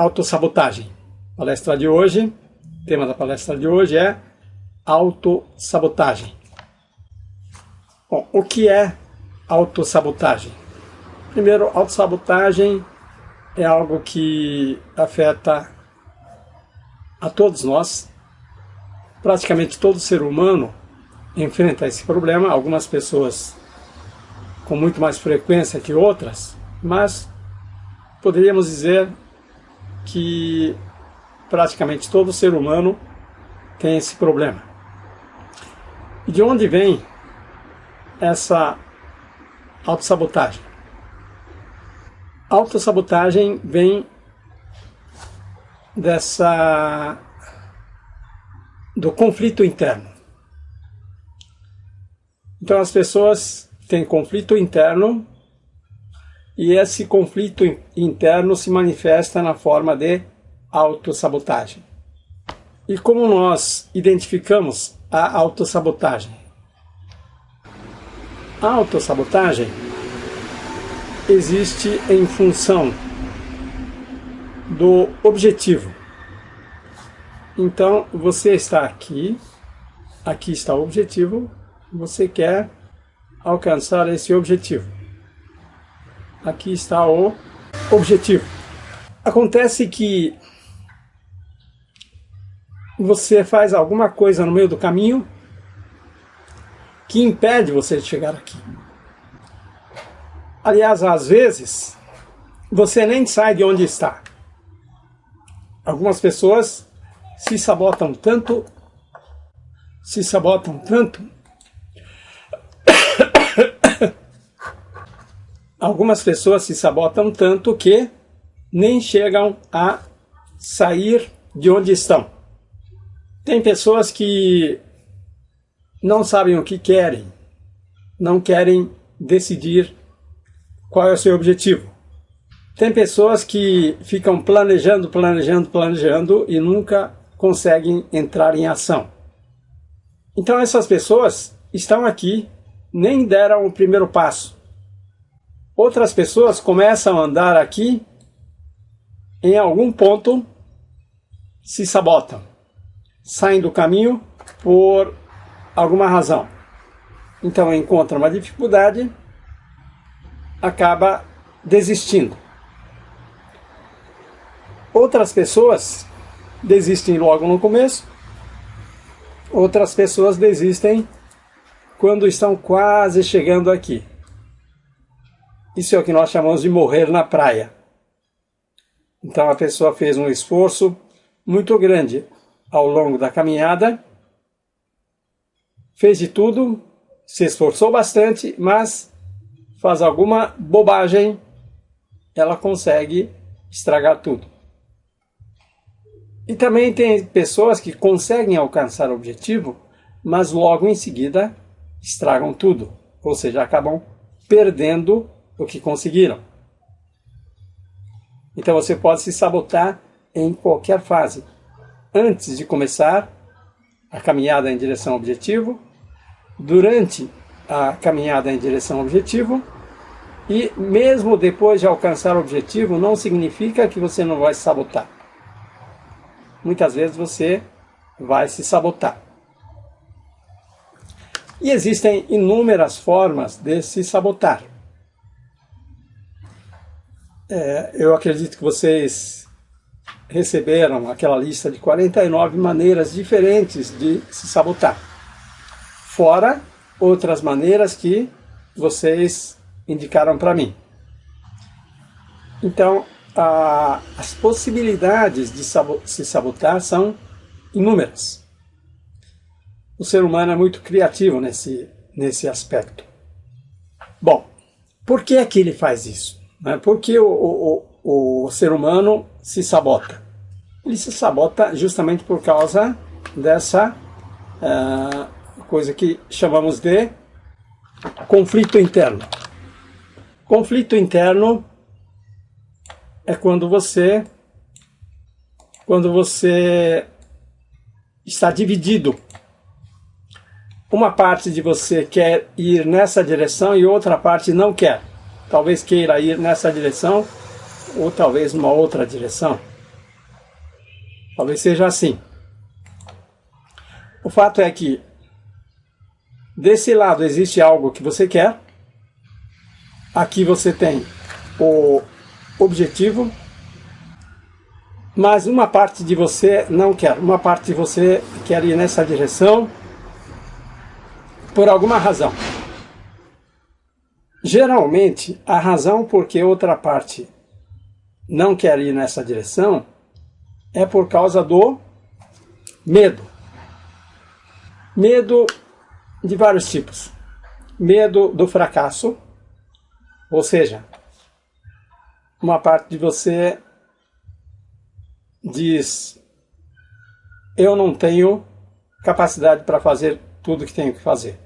Autossabotagem. Palestra de hoje, tema da palestra de hoje é autossabotagem. Bom, o que é autossabotagem? Primeiro, autossabotagem é algo que afeta a todos nós. Praticamente todo ser humano enfrenta esse problema, algumas pessoas com muito mais frequência que outras, mas poderíamos dizer que praticamente todo ser humano tem esse problema. E de onde vem essa autossabotagem? A autossabotagem vem do conflito interno. Então as pessoas têm conflito interno e esse conflito interno se manifesta na forma de autossabotagem. E como nós identificamos a autossabotagem? A autossabotagem existe em função do objetivo. Então, você está aqui está o objetivo, você quer alcançar esse objetivo. Aqui está o objetivo. Acontece que você faz alguma coisa no meio do caminho que impede você de chegar aqui. Aliás, às vezes, você nem sai de onde está. Algumas pessoas se sabotam tanto, algumas pessoas se sabotam tanto que nem chegam a sair de onde estão. Tem pessoas que não sabem o que querem, não querem decidir qual é o seu objetivo. Tem pessoas que ficam planejando e nunca conseguem entrar em ação. Então essas pessoas estão aqui, nem deram o primeiro passo. Outras pessoas começam a andar aqui, em algum ponto se sabotam, saem do caminho por alguma razão. Então encontra uma dificuldade, acaba desistindo. Outras pessoas desistem logo no começo, outras pessoas desistem quando estão quase chegando aqui. Isso é o que nós chamamos de morrer na praia. Então a pessoa fez um esforço muito grande ao longo da caminhada, fez de tudo, se esforçou bastante, mas faz alguma bobagem, ela consegue estragar tudo. E também tem pessoas que conseguem alcançar o objetivo, mas logo em seguida estragam tudo, ou seja, acabam perdendo o que conseguiram. Então você pode se sabotar em qualquer fase. Antes de começar a caminhada em direção ao objetivo, durante a caminhada em direção ao objetivo, e mesmo depois de alcançar o objetivo, não significa que você não vai se sabotar. Muitas vezes você vai se sabotar. E existem inúmeras formas de se sabotar. Eu acredito que vocês receberam aquela lista de 49 maneiras diferentes de se sabotar. Fora outras maneiras que vocês indicaram para mim. Então, as possibilidades de se sabotar são inúmeras. O ser humano é muito criativo nesse aspecto. Bom, por que é que ele faz isso? Por que o ser humano se sabota? Ele se sabota justamente por causa dessa coisa que chamamos de conflito interno. Conflito interno é quando você está dividido. Uma parte de você quer ir nessa direção e outra parte não quer. Talvez queira ir nessa direção ou talvez numa outra direção. Talvez seja assim. O fato é que desse lado existe algo que você quer. Aqui você tem o objetivo, mas uma parte de você não quer. Uma parte de você quer ir nessa direção por alguma razão. Geralmente, a razão por que outra parte não quer ir nessa direção é por causa do medo. Medo de vários tipos. Medo do fracasso, ou seja, uma parte de você diz: eu não tenho capacidade para fazer tudo que tenho que fazer.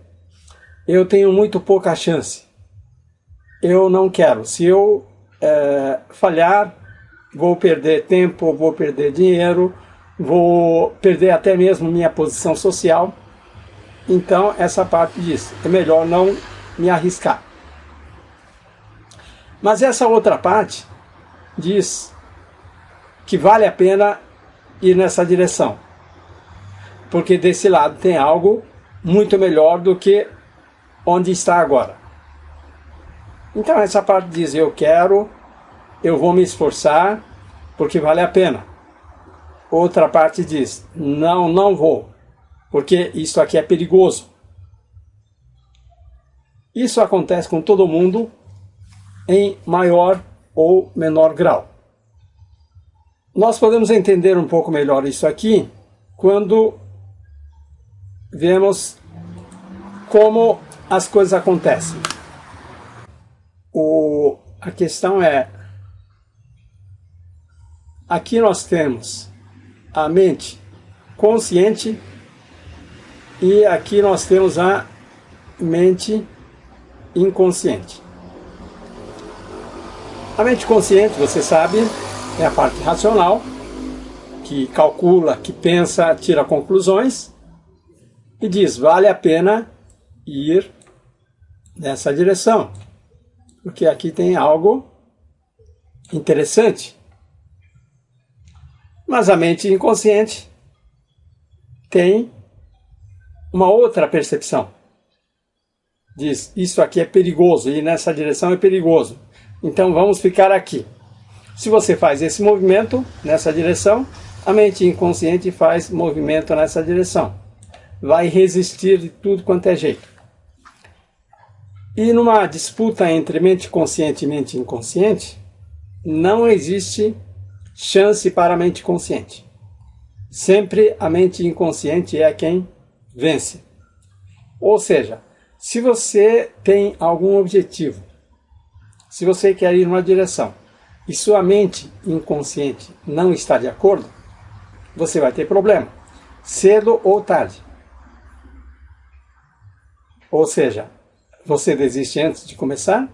Eu tenho muito pouca chance. Eu não quero. Se eu falhar, vou perder tempo, vou perder dinheiro, vou perder até mesmo minha posição social. Então, essa parte diz: é melhor não me arriscar. Mas essa outra parte diz que vale a pena ir nessa direção, porque desse lado tem algo muito melhor do que onde está agora. Então essa parte diz: eu quero, eu vou me esforçar, porque vale a pena. Outra parte diz: não, não vou, porque isso aqui é perigoso. Isso acontece com todo mundo em maior ou menor grau. Nós podemos entender um pouco melhor isso aqui quando vemos como as coisas acontecem. A questão é, aqui nós temos a mente consciente e aqui nós temos a mente inconsciente. A mente consciente, você sabe, é a parte racional, que calcula, que pensa, tira conclusões e diz: vale a pena ir nessa direção, porque aqui tem algo interessante. Mas a mente inconsciente tem uma outra percepção. Diz: isso aqui é perigoso, ir nessa direção é perigoso, então vamos ficar aqui. Se você faz esse movimento nessa direção, a mente inconsciente faz movimento nessa direção. Vai resistir de tudo quanto é jeito. E numa disputa entre mente consciente e mente inconsciente, não existe chance para a mente consciente. Sempre a mente inconsciente é quem vence. Ou seja, se você tem algum objetivo, se você quer ir numa direção, e sua mente inconsciente não está de acordo, você vai ter problema, cedo ou tarde. Ou seja, você desiste antes de começar,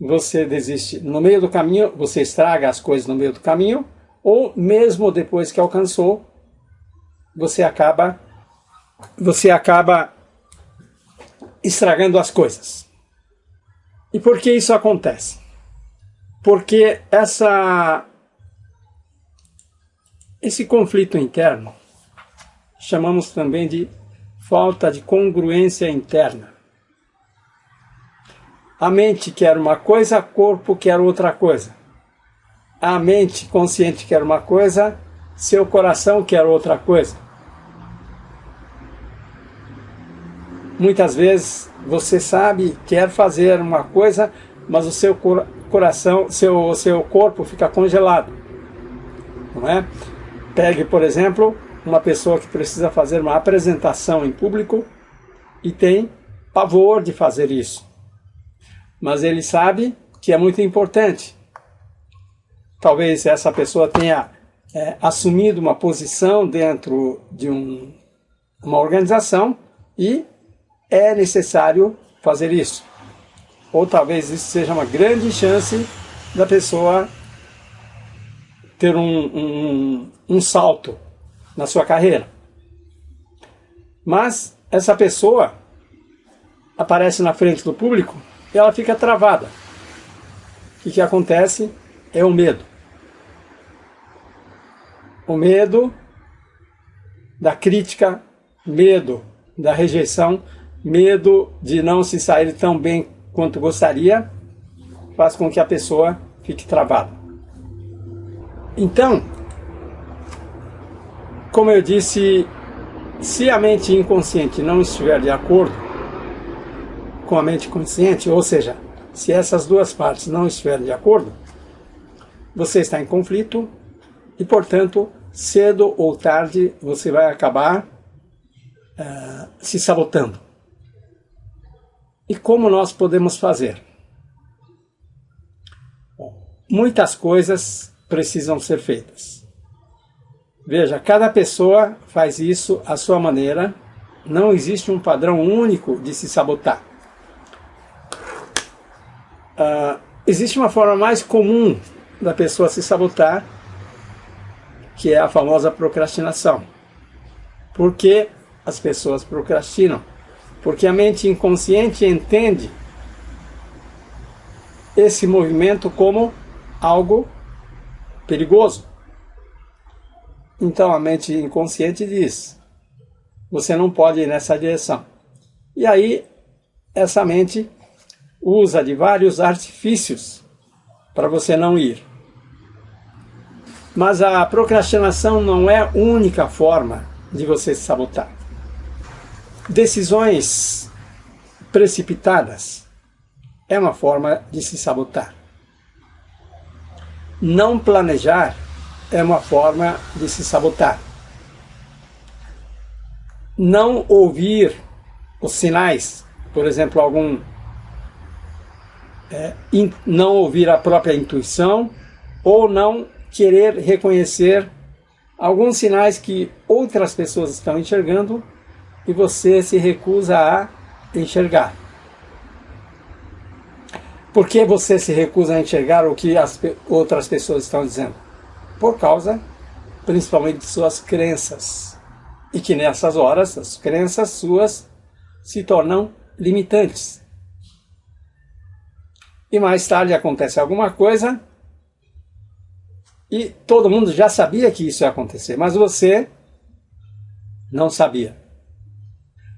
você desiste no meio do caminho, você estraga as coisas no meio do caminho, ou mesmo depois que alcançou, você acaba estragando as coisas. E por que isso acontece? Porque esse conflito interno chamamos também de falta de congruência interna. A mente quer uma coisa, o corpo quer outra coisa. A mente consciente quer uma coisa, seu coração quer outra coisa. Muitas vezes você sabe, quer fazer uma coisa, mas o seu coração, seu corpo fica congelado. Não é? Pegue, por exemplo, uma pessoa que precisa fazer uma apresentação em público e tem pavor de fazer isso. Mas ele sabe que é muito importante. Talvez essa pessoa tenha assumido uma posição dentro de uma organização e é necessário fazer isso. Ou talvez isso seja uma grande chance da pessoa ter um salto na sua carreira. Mas essa pessoa aparece na frente do público e ela fica travada. O que acontece é o medo. O medo da crítica, medo da rejeição, medo de não se sair tão bem quanto gostaria, faz com que a pessoa fique travada. Então, como eu disse, se a mente inconsciente não estiver de acordo com a mente consciente, ou seja, se essas duas partes não estiverem de acordo, você está em conflito e, portanto, cedo ou tarde você vai acabar se sabotando. E como nós podemos fazer? Bom, muitas coisas precisam ser feitas. Veja, cada pessoa faz isso à sua maneira. Não existe um padrão único de se sabotar. Existe uma forma mais comum da pessoa se sabotar, que é a famosa procrastinação. Por que as pessoas procrastinam? Porque a mente inconsciente entende esse movimento como algo perigoso. Então a mente inconsciente diz: você não pode ir nessa direção. E aí essa mente usa de vários artifícios para você não ir. Mas a procrastinação não é a única forma de você se sabotar. Decisões precipitadas é uma forma de se sabotar. Não planejar é uma forma de se sabotar. Não ouvir os sinais, por exemplo, não ouvir a própria intuição, ou não querer reconhecer alguns sinais que outras pessoas estão enxergando e você se recusa a enxergar. Por que você se recusa a enxergar o que as outras pessoas estão dizendo? Por causa, principalmente, de suas crenças. E que nessas horas, as crenças suas se tornam limitantes. E mais tarde acontece alguma coisa e todo mundo já sabia que isso ia acontecer, mas você não sabia.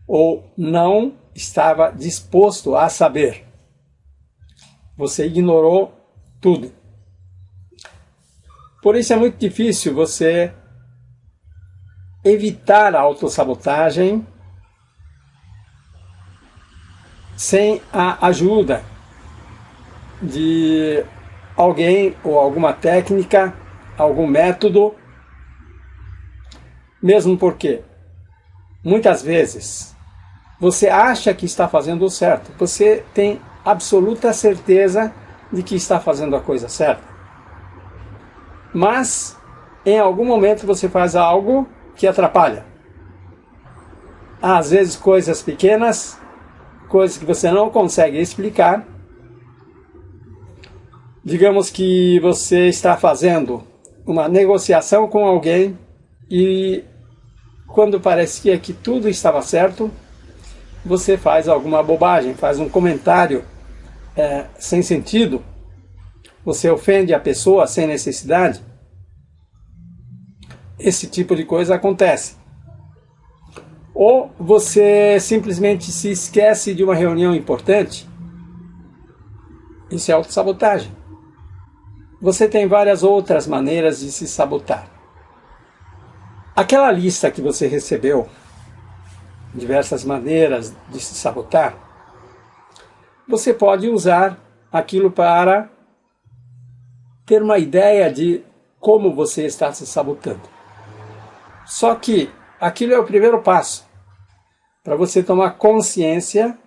Ou não estava disposto a saber. Você ignorou tudo. Por isso é muito difícil você evitar a autossabotagem sem a ajuda de alguém ou alguma técnica, algum método, mesmo porque muitas vezes você acha que está fazendo o certo, você tem absoluta certeza de que está fazendo a coisa certa, mas em algum momento você faz algo que atrapalha. Às vezes coisas pequenas, coisas que você não consegue explicar. Digamos que você está fazendo uma negociação com alguém e quando parecia que tudo estava certo, você faz alguma bobagem, faz um comentário sem sentido, você ofende a pessoa sem necessidade. Esse tipo de coisa acontece. Ou você simplesmente se esquece de uma reunião importante. Isso é autossabotagem. Você tem várias outras maneiras de se sabotar. Aquela lista que você recebeu, diversas maneiras de se sabotar, você pode usar aquilo para ter uma ideia de como você está se sabotando. Só que aquilo é o primeiro passo para você tomar consciência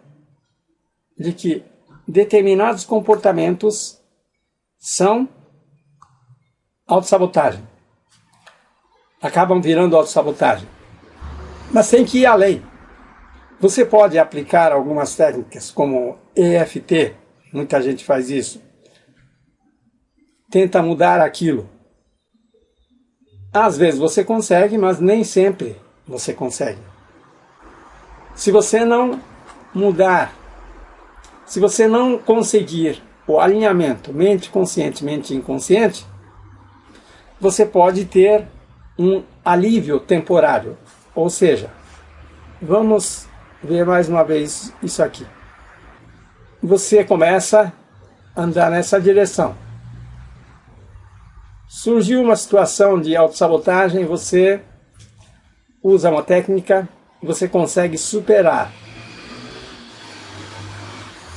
de que determinados comportamentos são autossabotagem. Acabam virando autossabotagem. Mas tem que ir além. Você pode aplicar algumas técnicas como EFT, muita gente faz isso. Tenta mudar aquilo. Às vezes você consegue, mas nem sempre você consegue. Se você não mudar, se você não conseguir o alinhamento mente consciente, mente inconsciente, você pode ter um alívio temporário. Ou seja, vamos ver mais uma vez isso aqui. Você começa a andar nessa direção. Surgiu uma situação de autossabotagem, você usa uma técnica, você consegue superar.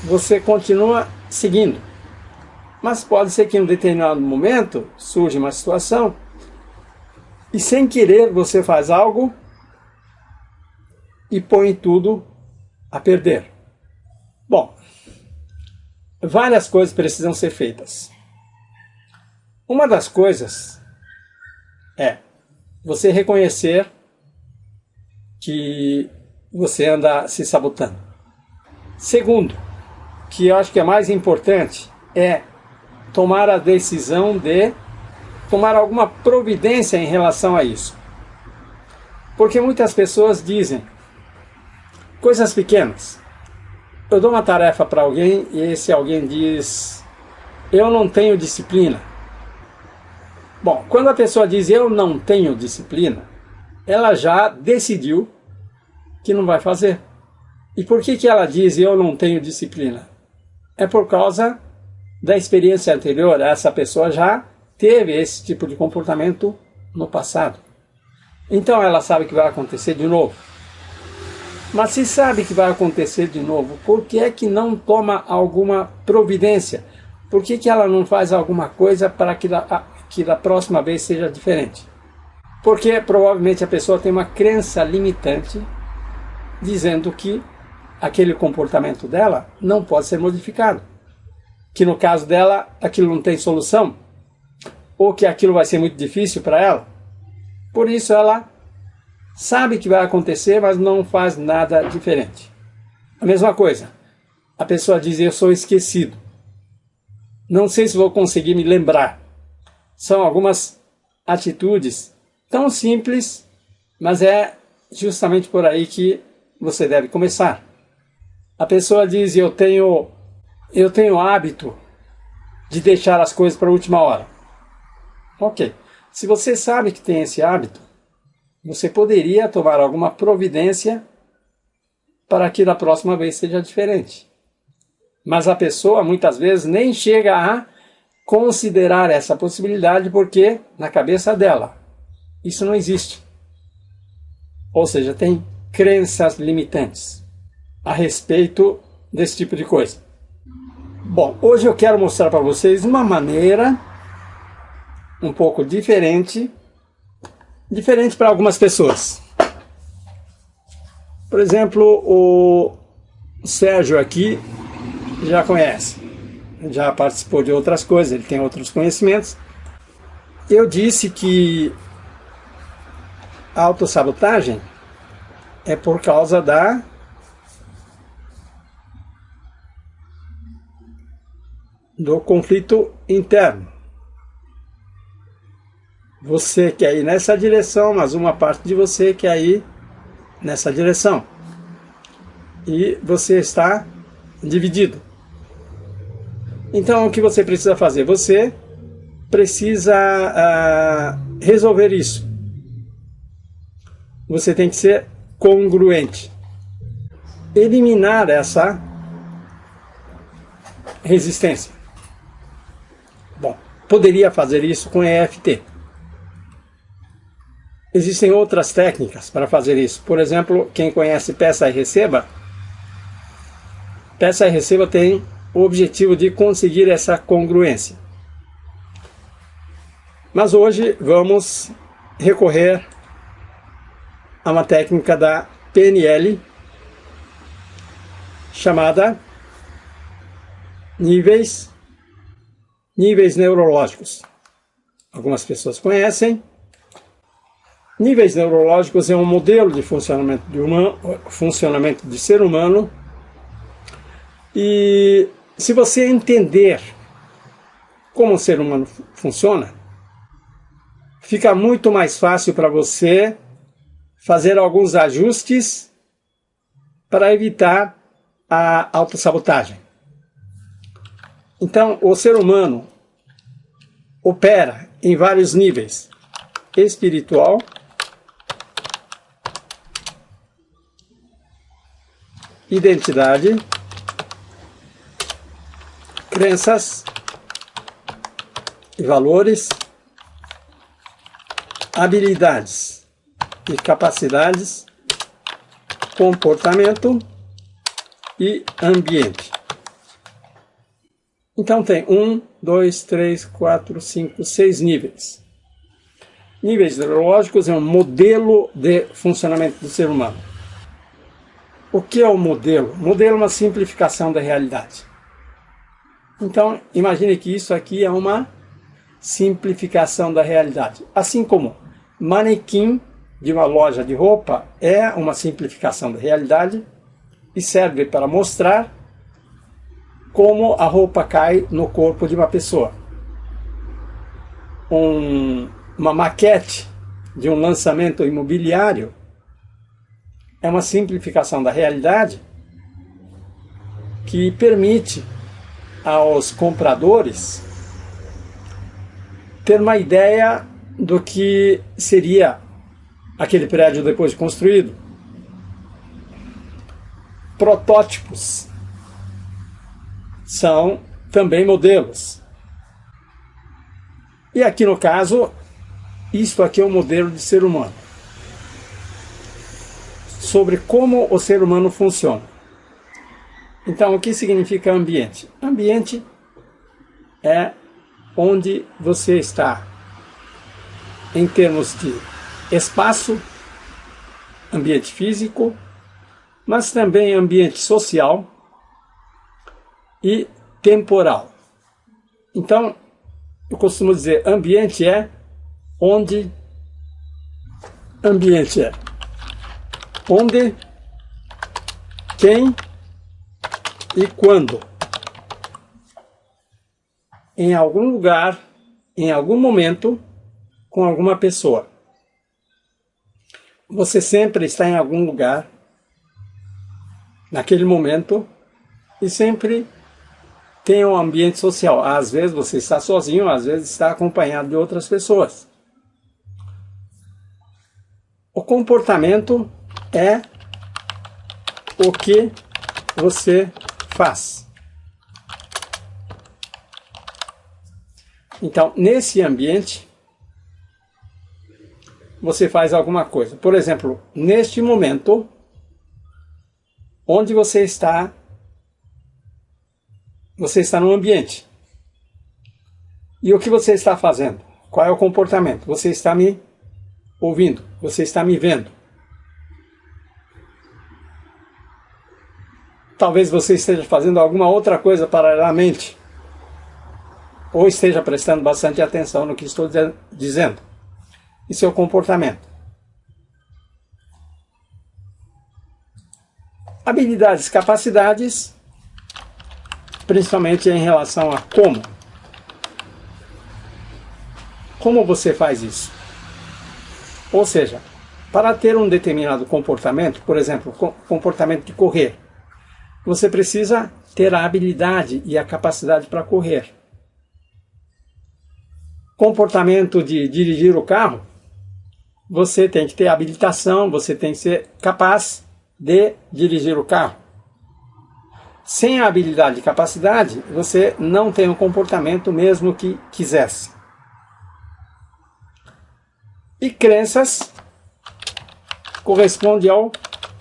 Você continua seguindo. Mas pode ser que em um determinado momento surge uma situação e sem querer você faz algo e põe tudo a perder. Bom, várias coisas precisam ser feitas. Uma das coisas é você reconhecer que você anda se sabotando. Segundo, que eu acho que é mais importante, é tomar a decisão de tomar alguma providência em relação a isso. Porque muitas pessoas dizem coisas pequenas. Eu dou uma tarefa para alguém e esse alguém diz: eu não tenho disciplina. Bom, quando a pessoa diz eu não tenho disciplina, ela já decidiu que não vai fazer. E por que ela diz eu não tenho disciplina? É por causa da experiência anterior. Essa pessoa já teve esse tipo de comportamento no passado. Então ela sabe que vai acontecer de novo. Mas se sabe que vai acontecer de novo, por que é que não toma alguma providência? Por que ela não faz alguma coisa para que da próxima vez seja diferente? Porque provavelmente a pessoa tem uma crença limitante dizendo que aquele comportamento dela não pode ser modificado. Que no caso dela aquilo não tem solução. Ou que aquilo vai ser muito difícil para ela. Por isso ela sabe que vai acontecer, mas não faz nada diferente. A mesma coisa. A pessoa diz, eu sou esquecido. Não sei se vou conseguir me lembrar. São algumas atitudes tão simples, mas é justamente por aí que você deve começar. A pessoa diz, eu tenho hábito de deixar as coisas para a última hora. Ok. Se você sabe que tem esse hábito, você poderia tomar alguma providência para que da próxima vez seja diferente. Mas a pessoa muitas vezes nem chega a considerar essa possibilidade porque na cabeça dela isso não existe. Ou seja, tem crenças limitantes a respeito desse tipo de coisa. Bom, hoje eu quero mostrar para vocês uma maneira um pouco diferente para algumas pessoas. Por exemplo, o Sérgio aqui já conhece, já participou de outras coisas, ele tem outros conhecimentos. Eu disse que a autossabotagem é por causa do conflito interno. Você quer ir nessa direção, mas uma parte de você quer ir nessa direção. E você está dividido. Então, o que você precisa fazer? Você precisa resolver isso. Você tem que ser congruente. Eliminar essa resistência. Bom, poderia fazer isso com EFT. Existem outras técnicas para fazer isso. Por exemplo, quem conhece Peça e Receba, Peça e Receba tem o objetivo de conseguir essa congruência. Mas hoje vamos recorrer a uma técnica da PNL chamada níveis neurológicos. Algumas pessoas conhecem. Níveis neurológicos é um modelo de funcionamento de ser humano. E se você entender como o ser humano funciona, fica muito mais fácil para você fazer alguns ajustes para evitar a autossabotagem. Então, o ser humano opera em vários níveis. espiritual, identidade, crenças e valores, habilidades e capacidades, comportamento e ambiente. Então tem 1, 2, 3, 4, 5, 6 níveis. Níveis neurológicos é um modelo de funcionamento do ser humano. O que é o modelo? O modelo é uma simplificação da realidade. Então, imagine que isso aqui é uma simplificação da realidade. Assim como manequim de uma loja de roupa é uma simplificação da realidade e serve para mostrar como a roupa cai no corpo de uma pessoa. Uma maquete de um lançamento imobiliário é uma simplificação da realidade que permite aos compradores ter uma ideia do que seria aquele prédio depois de construído. Protótipos são também modelos. E aqui no caso, isto aqui é um modelo de ser humano. Sobre como o ser humano funciona. Então, o que significa ambiente? Ambiente é onde você está em termos de espaço, ambiente físico, mas também ambiente social e temporal. Então, eu costumo dizer, ambiente é onde, quem e quando. Em algum lugar, em algum momento, com alguma pessoa. Você sempre está em algum lugar, naquele momento, e sempre tem um ambiente social. Às vezes você está sozinho, às vezes está acompanhado de outras pessoas. O comportamento é o que você faz. Então, nesse ambiente, você faz alguma coisa. Por exemplo, neste momento, onde você está no ambiente. E o que você está fazendo? Qual é o comportamento? Você está me ouvindo, você está me vendo. Talvez você esteja fazendo alguma outra coisa paralelamente, ou esteja prestando bastante atenção no que estou dizendo. Isso é o comportamento. Habilidades, capacidades, principalmente em relação a como. Como você faz isso? Ou seja, para ter um determinado comportamento, por exemplo, comportamento de correr, você precisa ter a habilidade e a capacidade para correr. Comportamento de dirigir o carro, você tem que ter habilitação, você tem que ser capaz de dirigir o carro. Sem a habilidade e capacidade, você não tem o comportamento mesmo que quisesse. E crenças corresponde ao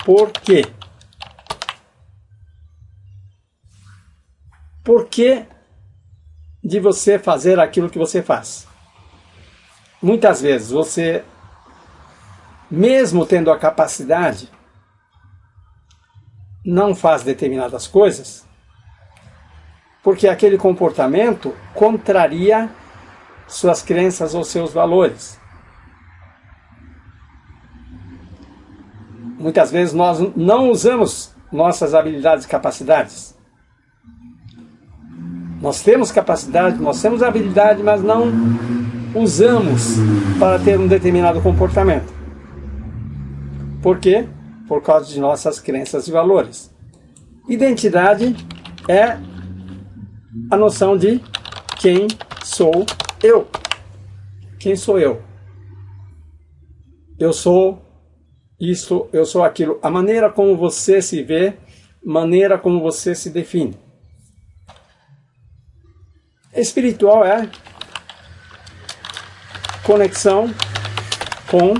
porquê. Porquê de você fazer aquilo que você faz? Muitas vezes você, mesmo tendo a capacidade, não faz determinadas coisas, porque aquele comportamento contraria suas crenças ou seus valores. Muitas vezes nós não usamos nossas habilidades e capacidades. Nós temos capacidade, nós temos habilidade, mas não usamos para ter um determinado comportamento. Por quê? Por causa de nossas crenças e valores. Identidade é a noção de quem sou eu. Quem sou eu? eu sou isso, eu sou aquilo. A maneira como você se vê, maneira como você se define. Espiritual é conexão com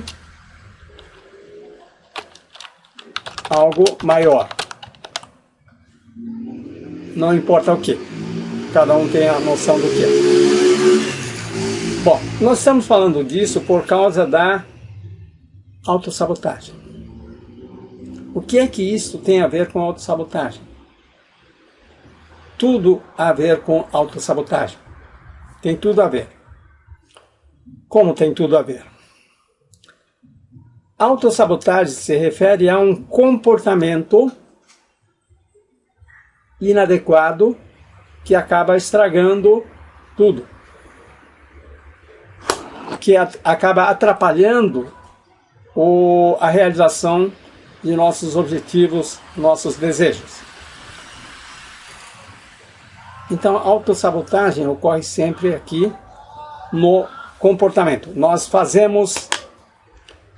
algo maior. Não importa o que. Cada um tem a noção do que é. Bom, nós estamos falando disso por causa da autossabotagem. O que é que isso tem a ver com autossabotagem? Tudo a ver com autossabotagem. Tem tudo a ver. Como tem tudo a ver? Autossabotagem se refere a um comportamento inadequado que acaba estragando tudo. Que acaba atrapalhando a realização de nossos objetivos, nossos desejos. Então, a autossabotagem ocorre sempre aqui no comportamento. Nós fazemos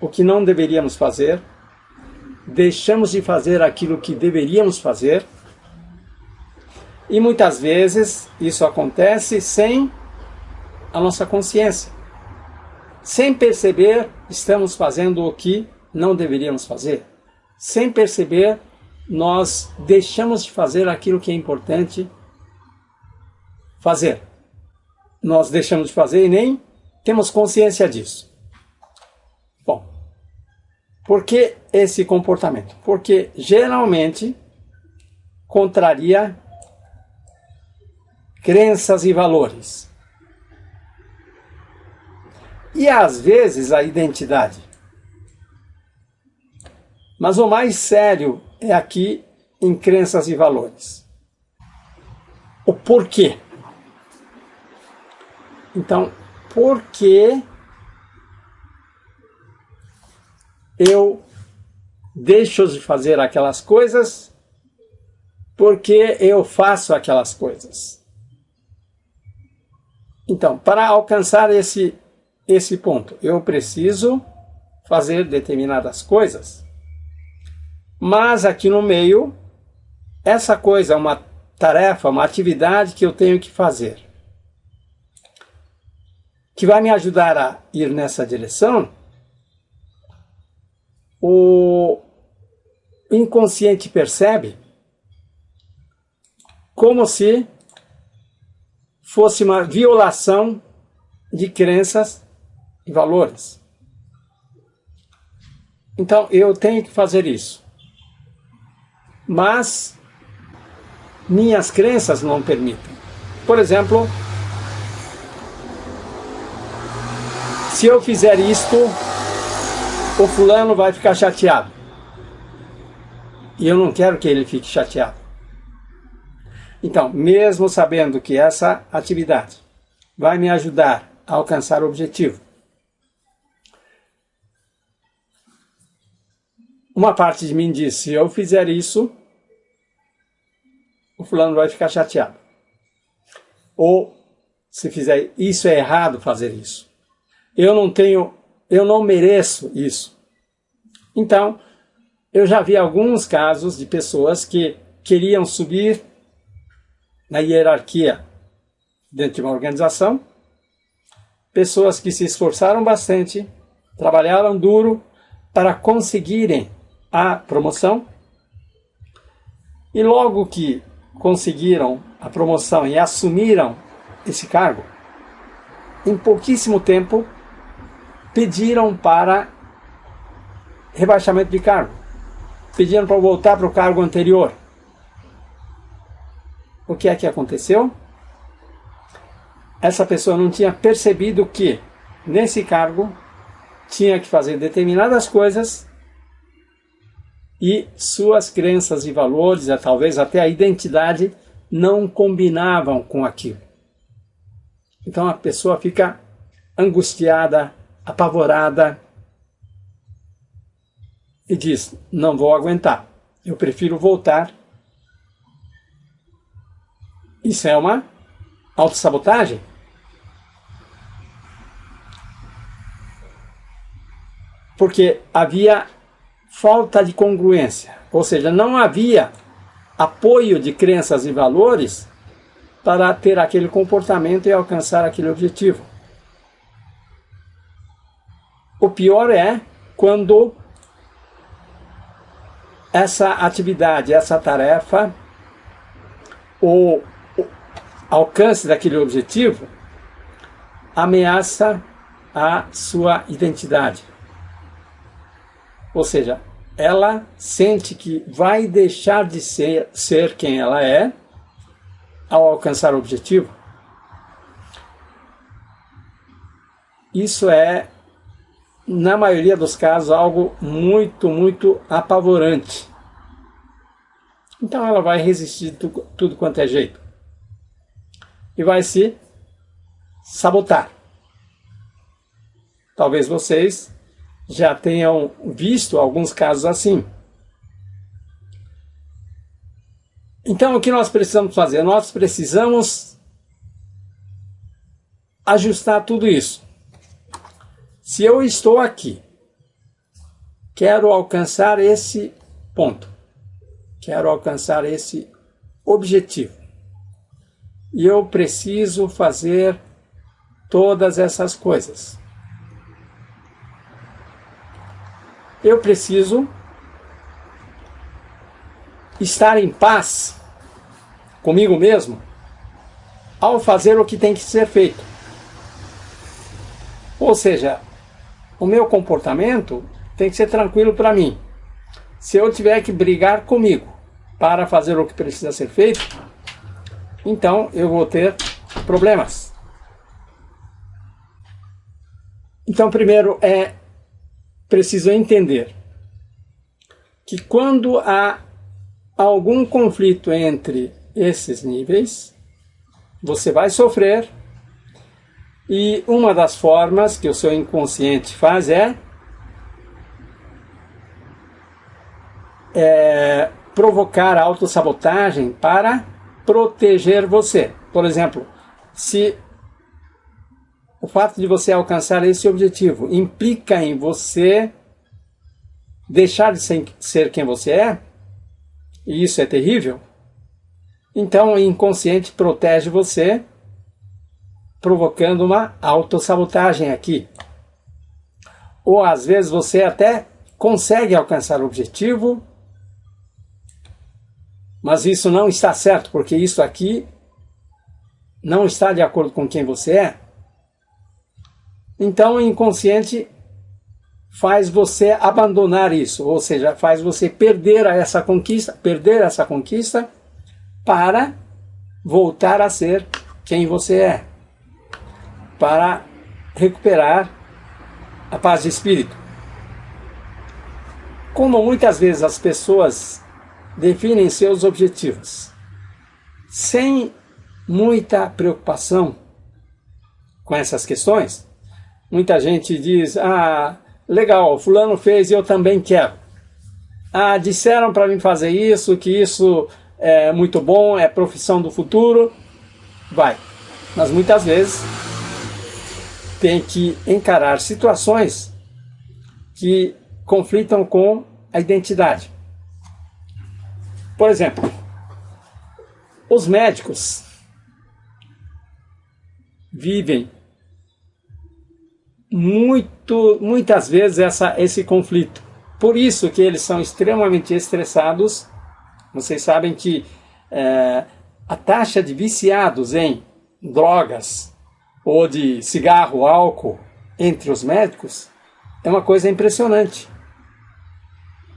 o que não deveríamos fazer, deixamos de fazer aquilo que deveríamos fazer, e muitas vezes isso acontece sem a nossa consciência. Sem perceber, estamos fazendo o que não deveríamos fazer. Sem perceber, nós deixamos de fazer aquilo que é importante fazer. Nós deixamos de fazer e nem temos consciência disso. Bom, por que esse comportamento? Porque geralmente contraria crenças e valores. E às vezes a identidade. Mas o mais sério é aqui em crenças e valores. O porquê. Então, por que eu deixo de fazer aquelas coisas? Por que eu faço aquelas coisas? Então, para alcançar esse ponto, eu preciso fazer determinadas coisas. Mas aqui no meio, essa coisa é uma tarefa, uma atividade que eu tenho que fazer, que vai me ajudar a ir nessa direção. O inconsciente percebe como se fosse uma violação de crenças e valores. Então, eu tenho que fazer isso. Mas minhas crenças não permitem. Por exemplo, se eu fizer isto, o fulano vai ficar chateado. E eu não quero que ele fique chateado. Então, mesmo sabendo que essa atividade vai me ajudar a alcançar o objetivo, uma parte de mim diz, se eu fizer isso, o fulano vai ficar chateado. Ou, se fizer isso, é errado fazer isso. Eu não mereço isso. Então, eu já vi alguns casos de pessoas que queriam subir na hierarquia dentro de uma organização, pessoas que se esforçaram bastante, trabalharam duro para conseguirem a promoção, e logo que conseguiram a promoção e assumiram esse cargo, em pouquíssimo tempo pediram para rebaixamento de cargo, pediram para voltar para o cargo anterior. O que é que aconteceu? Essa pessoa não tinha percebido que nesse cargo tinha que fazer determinadas coisas e suas crenças e valores, talvez até a identidade, não combinavam com aquilo. Então a pessoa fica angustiada, apavorada e diz, não vou aguentar, eu prefiro voltar. Isso é uma autossabotagem? porque havia falta de congruência, ou seja, não havia apoio de crenças e valores para ter aquele comportamento e alcançar aquele objetivo. O pior é quando essa atividade, essa tarefa, o alcance daquele objetivo ameaça a sua identidade. Ou seja, ela sente que vai deixar de ser quem ela é ao alcançar o objetivo. Isso é, na maioria dos casos, algo muito, muito apavorante. Então ela vai resistir tudo quanto é jeito. E vai se sabotar. Talvez vocês já tenham visto alguns casos assim. Então o que nós precisamos fazer? Nós precisamos ajustar tudo isso. Se eu estou aqui, quero alcançar esse ponto, quero alcançar esse objetivo, e eu preciso fazer todas essas coisas. Eu preciso estar em paz comigo mesmo ao fazer o que tem que ser feito. Ou seja, o meu comportamento tem que ser tranquilo para mim. Se eu tiver que brigar comigo para fazer o que precisa ser feito, então eu vou ter problemas. Então, primeiro é preciso entender que quando há algum conflito entre esses níveis, você vai sofrer, e uma das formas que o seu inconsciente faz é provocar autossabotagem para proteger você. Por exemplo, se o fato de você alcançar esse objetivo implica em você deixar de ser quem você é, e isso é terrível, então o inconsciente protege você, provocando uma autossabotagem aqui. Ou às vezes você até consegue alcançar o objetivo, mas isso não está certo, porque isso aqui não está de acordo com quem você é. Então o inconsciente faz você abandonar isso, ou seja, faz você perder essa conquista para voltar a ser quem você é, para recuperar a paz de espírito. Como muitas vezes as pessoas definem seus objetivos sem muita preocupação com essas questões, muita gente diz: ah, legal, fulano fez e eu também quero. Ah, disseram para mim fazer isso, que isso é muito bom, é profissão do futuro. Vai. Mas muitas vezes tem que encarar situações que conflitam com a identidade. Por exemplo, os médicos vivem muitas vezes esse conflito. Por isso que eles são extremamente estressados. Vocês sabem que a taxa de viciados em drogas ou de cigarro, álcool, entre os médicos, é uma coisa impressionante.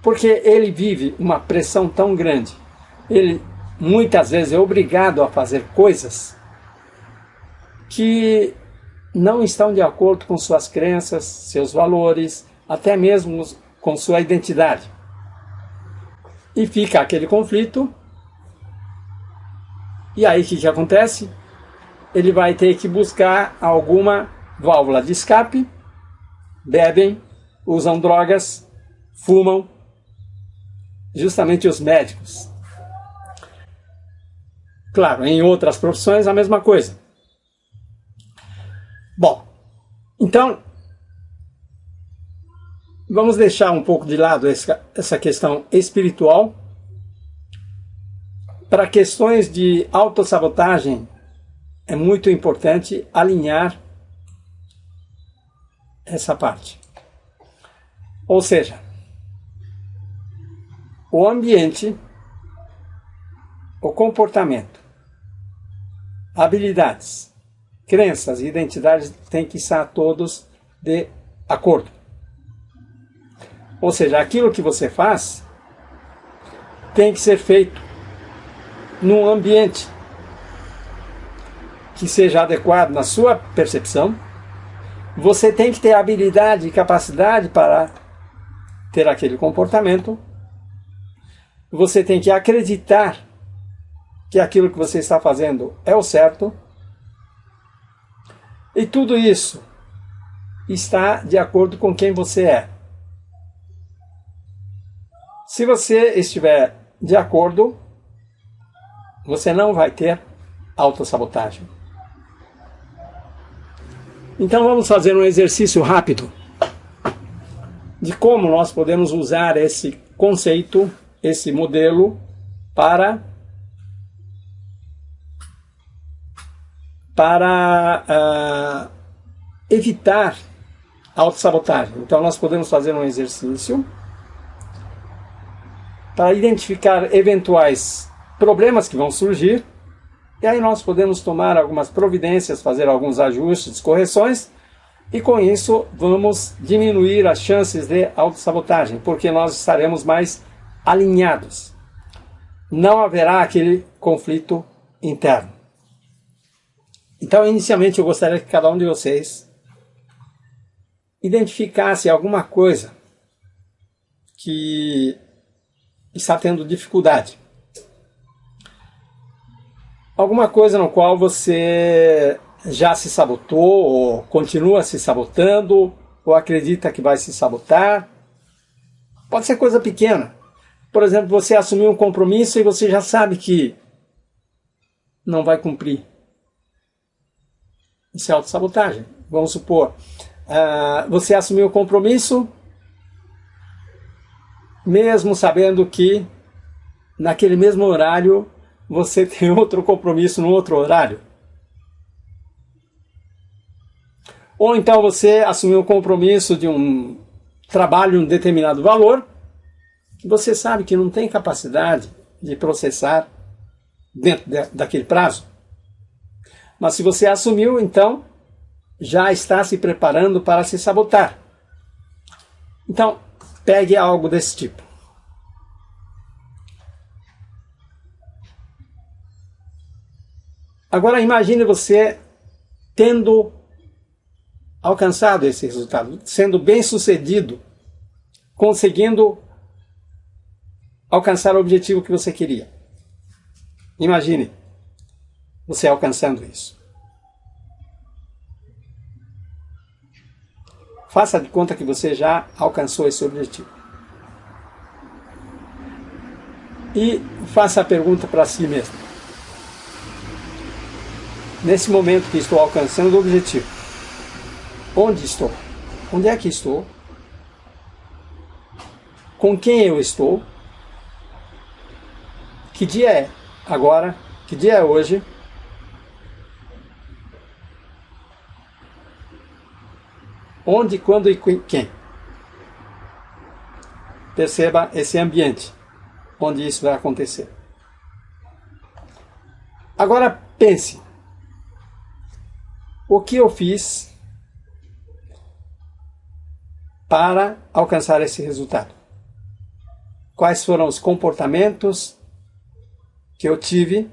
Porque ele vive uma pressão tão grande. Ele muitas vezes é obrigado a fazer coisas que não estão de acordo com suas crenças, seus valores, até mesmo com sua identidade. E fica aquele conflito. E aí o que acontece? Ele vai ter que buscar alguma válvula de escape, bebem, usam drogas, fumam, justamente os médicos. Claro, em outras profissões a mesma coisa. Bom, então, vamos deixar um pouco de lado essa questão espiritual. Para questões de autossabotagem, é muito importante alinhar essa parte. Ou seja, o ambiente, o comportamento, habilidades, crenças e identidades têm que estar todos de acordo. Ou seja, aquilo que você faz tem que ser feito num ambiente que seja adequado na sua percepção. Você tem que ter habilidade e capacidade para ter aquele comportamento. Você tem que acreditar que aquilo que você está fazendo é o certo. E tudo isso está de acordo com quem você é. Se você estiver de acordo, você não vai ter autossabotagem. Então vamos fazer um exercício rápido de como nós podemos usar esse conceito, esse modelo, para evitar a autossabotagem. Então nós podemos fazer um exercício para identificar eventuais problemas que vão surgir, e aí nós podemos tomar algumas providências, fazer alguns ajustes, correções, e com isso vamos diminuir as chances de autossabotagem, porque nós estaremos mais alinhados. Não haverá aquele conflito interno. Então, inicialmente, eu gostaria que cada um de vocês identificasse alguma coisa que está tendo dificuldade. Alguma coisa no qual você já se sabotou, ou continua se sabotando, ou acredita que vai se sabotar. Pode ser coisa pequena. Por exemplo, você assumiu um compromisso e você já sabe que não vai cumprir. Isso é autossabotagem. Vamos supor, você assumiu o compromisso, mesmo sabendo que naquele mesmo horário você tem outro compromisso no outro horário. Ou então você assumiu o compromisso de um trabalho de um determinado valor, que você sabe que não tem capacidade de processar dentro daquele prazo. Mas se você assumiu, então já está se preparando para se sabotar. Então, pegue algo desse tipo. Agora imagine você tendo alcançado esse resultado, sendo bem-sucedido, conseguindo alcançar o objetivo que você queria. Imagine você alcançando isso. Faça de conta que você já alcançou esse objetivo. E faça a pergunta para si mesmo. Nesse momento que estou alcançando o objetivo, onde estou? Onde é que estou? Com quem eu estou? Que dia é agora? Que dia é hoje? Onde, quando e quem? Perceba esse ambiente onde isso vai acontecer. Agora pense. O que eu fiz para alcançar esse resultado? Quais foram os comportamentos que eu tive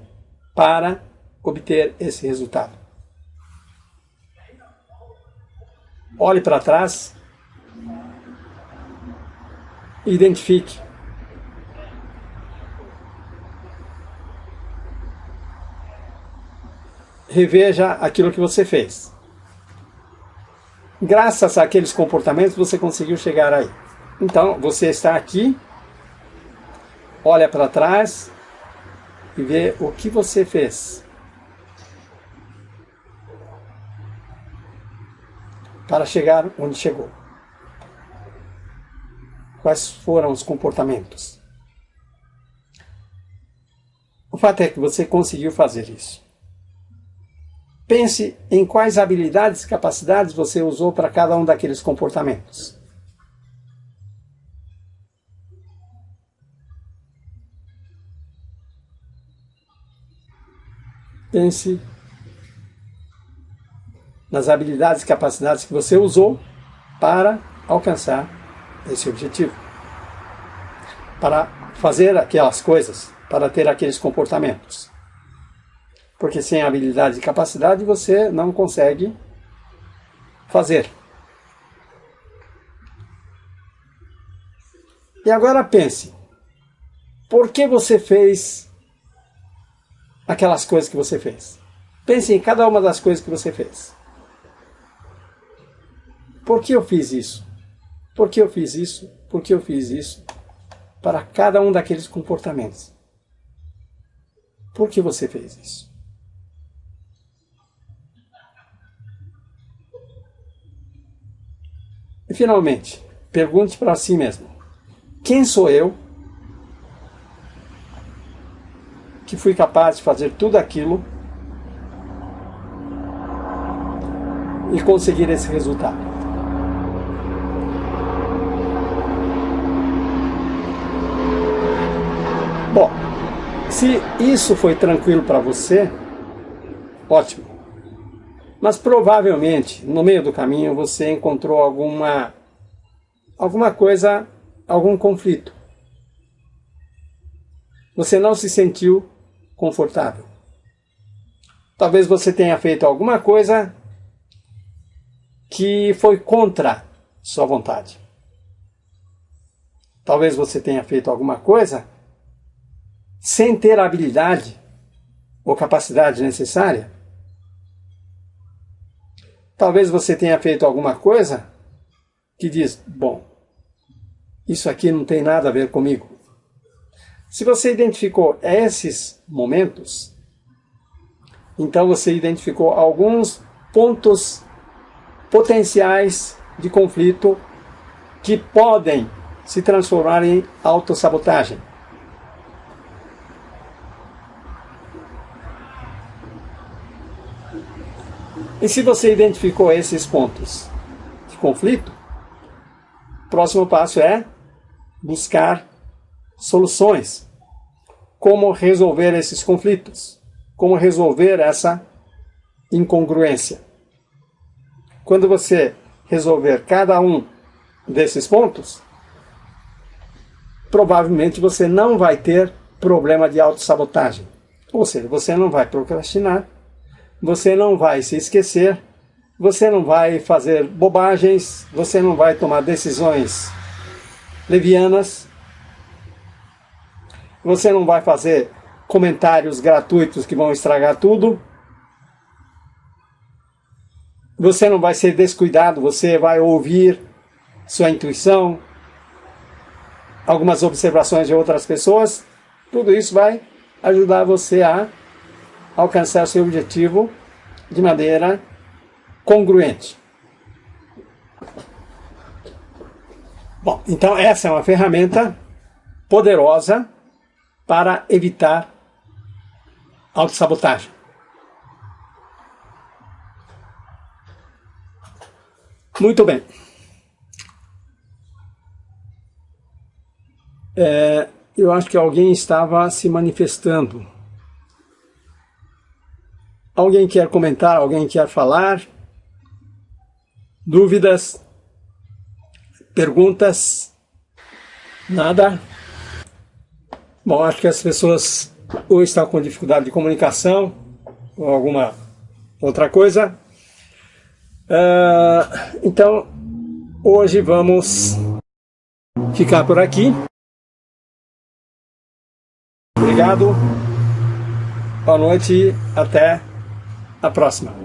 para obter esse resultado? Olhe para trás e identifique. Reveja aquilo que você fez. Graças àqueles comportamentos você conseguiu chegar aí. Então, você está aqui, olha para trás e vê o que você fez para chegar onde chegou. quais foram os comportamentos. O fato é que você conseguiu fazer isso. Pense em quais habilidades e capacidades você usou para cada um daqueles comportamentos. Pense nas habilidades e capacidades que você usou para alcançar esse objetivo. Para fazer aquelas coisas, para ter aqueles comportamentos. Porque sem habilidade e capacidade você não consegue fazer. E agora pense, por que você fez aquelas coisas que você fez? Pense em cada uma das coisas que você fez. Por que eu fiz isso? Por que eu fiz isso? Por que eu fiz isso? Para cada um daqueles comportamentos. Por que você fez isso? E finalmente, pergunte para si mesmo: quem sou eu que fui capaz de fazer tudo aquilo e conseguir esse resultado? Bom, se isso foi tranquilo para você, ótimo. Mas provavelmente, no meio do caminho, você encontrou alguma coisa, algum conflito. Você não se sentiu confortável. Talvez você tenha feito alguma coisa que foi contra sua vontade. Talvez você tenha feito alguma coisa sem ter a habilidade ou capacidade necessária. Talvez você tenha feito alguma coisa que diz: bom, isso aqui não tem nada a ver comigo. Se você identificou esses momentos, então você identificou alguns pontos potenciais de conflito que podem se transformar em autossabotagem. E se você identificou esses pontos de conflito, o próximo passo é buscar soluções. Como resolver esses conflitos? Como resolver essa incongruência? Quando você resolver cada um desses pontos, provavelmente você não vai ter problema de autossabotagem. Ou seja, você não vai procrastinar, você não vai se esquecer, você não vai fazer bobagens, você não vai tomar decisões levianas, você não vai fazer comentários gratuitos que vão estragar tudo, você não vai ser descuidado, você vai ouvir sua intuição, algumas observações de outras pessoas. Tudo isso vai ajudar você a alcançar seu objetivo de maneira congruente. Bom, então essa é uma ferramenta poderosa para evitar autossabotagem. Muito bem. Eu acho que alguém estava se manifestando. Alguém quer comentar? Alguém quer falar? Dúvidas? Perguntas? Nada? Bom, acho que as pessoas ou estão com dificuldade de comunicação ou alguma outra coisa. Então, hoje vamos ficar por aqui. Obrigado, boa noite e até a próxima.